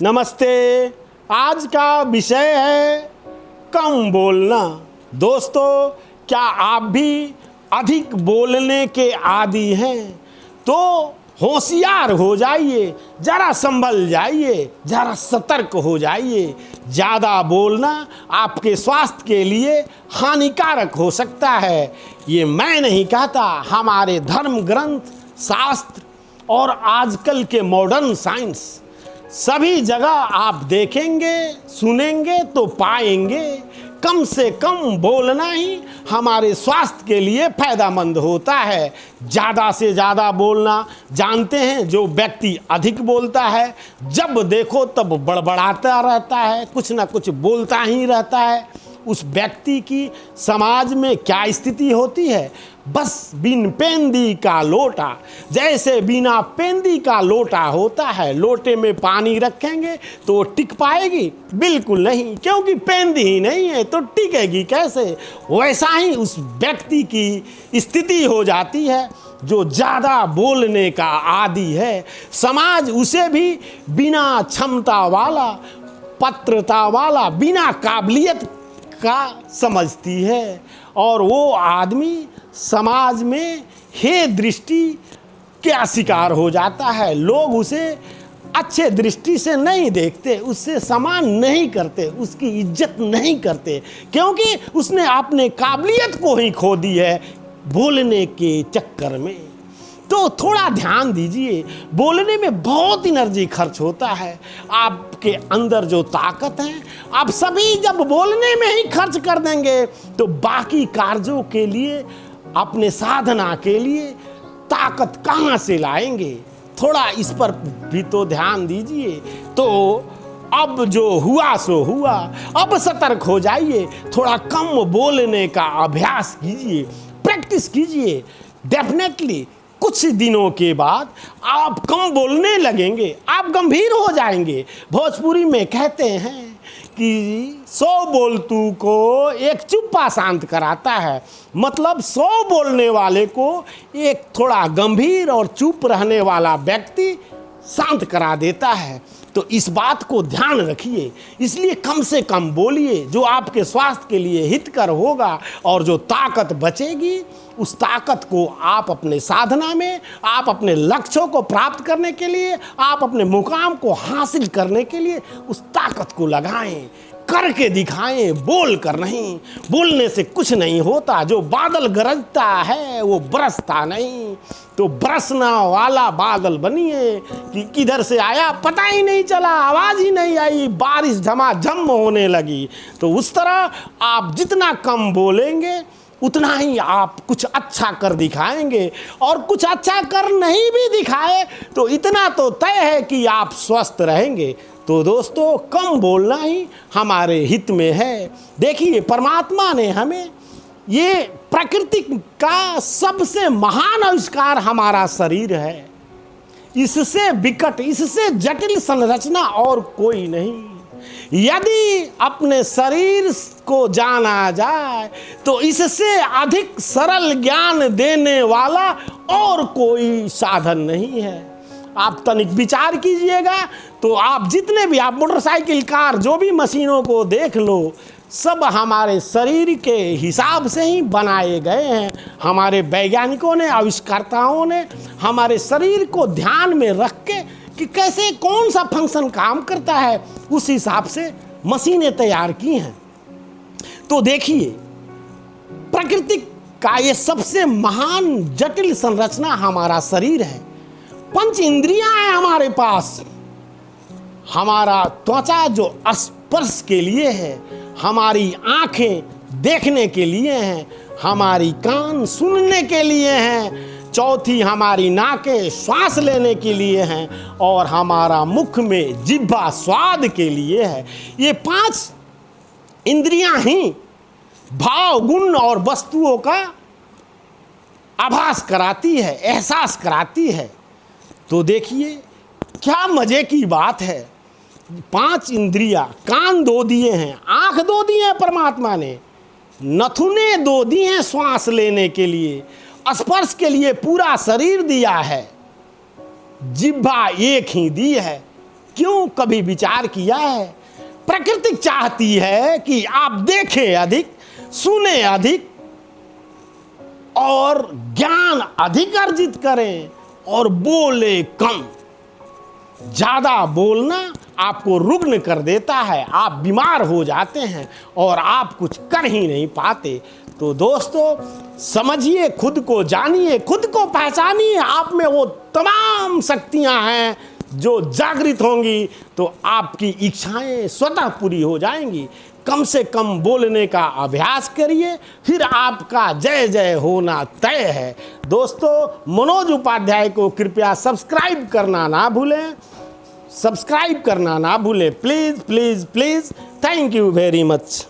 नमस्ते। आज का विषय है कम बोलना। दोस्तों, क्या आप भी अधिक बोलने के आदी हैं? तो होशियार हो जाइए, ज़रा संभल जाइए, ज़रा सतर्क हो जाइए। ज़्यादा बोलना आपके स्वास्थ्य के लिए हानिकारक हो सकता है। ये मैं नहीं कहता, हमारे धर्म ग्रंथ, शास्त्र और आजकल के मॉडर्न साइंस, सभी जगह आप देखेंगे सुनेंगे तो पाएंगे कम से कम बोलना ही हमारे स्वास्थ्य के लिए फायदेमंद होता है। ज़्यादा से ज़्यादा बोलना, जानते हैं, जो व्यक्ति अधिक बोलता है, जब देखो तब बड़बड़ाता रहता है, कुछ ना कुछ बोलता ही रहता है, उस व्यक्ति की समाज में क्या स्थिति होती है? बस बिन पेंदी का लोटा, जैसे बिना पेंदी का लोटा होता है, लोटे में पानी रखेंगे तो टिक पाएगी? बिल्कुल नहीं, क्योंकि पेंदी ही नहीं है तो टिकेगी कैसे? वैसा ही उस व्यक्ति की स्थिति हो जाती है जो ज़्यादा बोलने का आदी है। समाज उसे भी बिना क्षमता वाला, पात्रता वाला, बिना काबिलियत का समझती है, और वो आदमी समाज में हे दृष्टि का शिकार हो जाता है। लोग उसे अच्छे दृष्टि से नहीं देखते, उससे सम्मान नहीं करते, उसकी इज्जत नहीं करते, क्योंकि उसने अपने काबिलियत को ही खो दी है बोलने के चक्कर में। तो थोड़ा ध्यान दीजिए, बोलने में बहुत एनर्जी खर्च होता है। आपके अंदर जो ताकत है, आप सभी जब बोलने में ही खर्च कर देंगे तो बाकी कार्यों के लिए, अपने साधना के लिए ताकत कहाँ से लाएंगे? थोड़ा इस पर भी तो ध्यान दीजिए। तो अब जो हुआ सो हुआ, अब सतर्क हो जाइए, थोड़ा कम बोलने का अभ्यास कीजिए, प्रैक्टिस कीजिए। डेफिनेटली कुछ दिनों के बाद आप कम बोलने लगेंगे, आप गंभीर हो जाएंगे। भोजपुरी में कहते हैं कि 100 बोलतू को एक चुप्पा शांत कराता है। मतलब 100 बोलने वाले को एक थोड़ा गंभीर और चुप रहने वाला व्यक्ति शांत करा देता है। तो इस बात को ध्यान रखिए, इसलिए कम से कम बोलिए, जो आपके स्वास्थ्य के लिए हितकर होगा। और जो ताकत बचेगी, उस ताकत को आप अपने साधना में, आप अपने लक्ष्यों को प्राप्त करने के लिए, आप अपने मुकाम को हासिल करने के लिए उस ताकत को लगाएं, करके दिखाएं, बोल कर नहीं। बोलने से कुछ नहीं होता। जो बादल गरजता है वो बरसता नहीं। तो बरसना वाला बादल बनिए कि किधर से आया पता ही नहीं चला, आवाज़ ही नहीं आई, बारिश झमाझम होने लगी। तो उस तरह आप जितना कम बोलेंगे उतना ही आप कुछ अच्छा कर दिखाएंगे, और कुछ अच्छा कर नहीं भी दिखाए तो इतना तो तय है कि आप स्वस्थ रहेंगे। तो दोस्तों, कम बोलना ही हमारे हित में है। देखिए, परमात्मा ने हमें ये प्रकृति का सबसे महान आविष्कार हमारा शरीर है। इससे विकट, इससे जटिल संरचना और कोई नहीं। यदि अपने शरीर को जाना जाए तो इससे अधिक सरल ज्ञान देने वाला और कोई साधन नहीं है। आप तनिक विचार कीजिएगा तो आप जितने भी, आप मोटरसाइकिल, कार, जो भी मशीनों को देख लो, सब हमारे शरीर के हिसाब से ही बनाए गए हैं। हमारे वैज्ञानिकों ने, आविष्कर्ताओं ने हमारे शरीर को ध्यान में रख के कि कैसे कौन सा फंक्शन काम करता है, उस हिसाब से मशीनें तैयार की हैं। तो देखिए, प्रकृति का ये सबसे महान जटिल संरचना हमारा शरीर है। 5 इंद्रियां हैं हमारे पास। हमारा त्वचा जो स्पर्श के लिए है, हमारी आंखें देखने के लिए हैं, हमारी कान सुनने के लिए हैं, चौथी हमारी नाकें श्वास लेने के लिए हैं, और हमारा मुख में जिह्वा स्वाद के लिए है। ये 5 इंद्रियां ही भाव, गुण और वस्तुओं का आभास कराती है, एहसास कराती है। तो देखिए क्या मजे की बात है। 5 इंद्रियां, कान 2 दिए हैं, आंख 2 दिए हैं परमात्मा ने, नथुने 2 दिए हैं श्वास लेने के लिए, स्पर्श के लिए पूरा शरीर दिया है, जिह्वा एक ही दी है, क्यों कभी विचार किया है? प्रकृति चाहती है कि आप देखें अधिक, सुने अधिक और ज्ञान अधिक अर्जित करें और बोले कम। ज्यादा बोलना आपको रुग्ण कर देता है, आप बीमार हो जाते हैं और आप कुछ कर ही नहीं पाते। तो दोस्तों, समझिए, खुद को जानिए, खुद को पहचानिए। आप में वो तमाम शक्तियां हैं जो जागृत होंगी तो आपकी इच्छाएं स्वतः पूरी हो जाएंगी। कम से कम बोलने का अभ्यास करिए, फिर आपका जय जय होना तय है। दोस्तों, मनोज उपाध्याय को कृपया सब्सक्राइब करना ना भूलें, सब्सक्राइब करना ना भूलें, please please please. Thank you very much.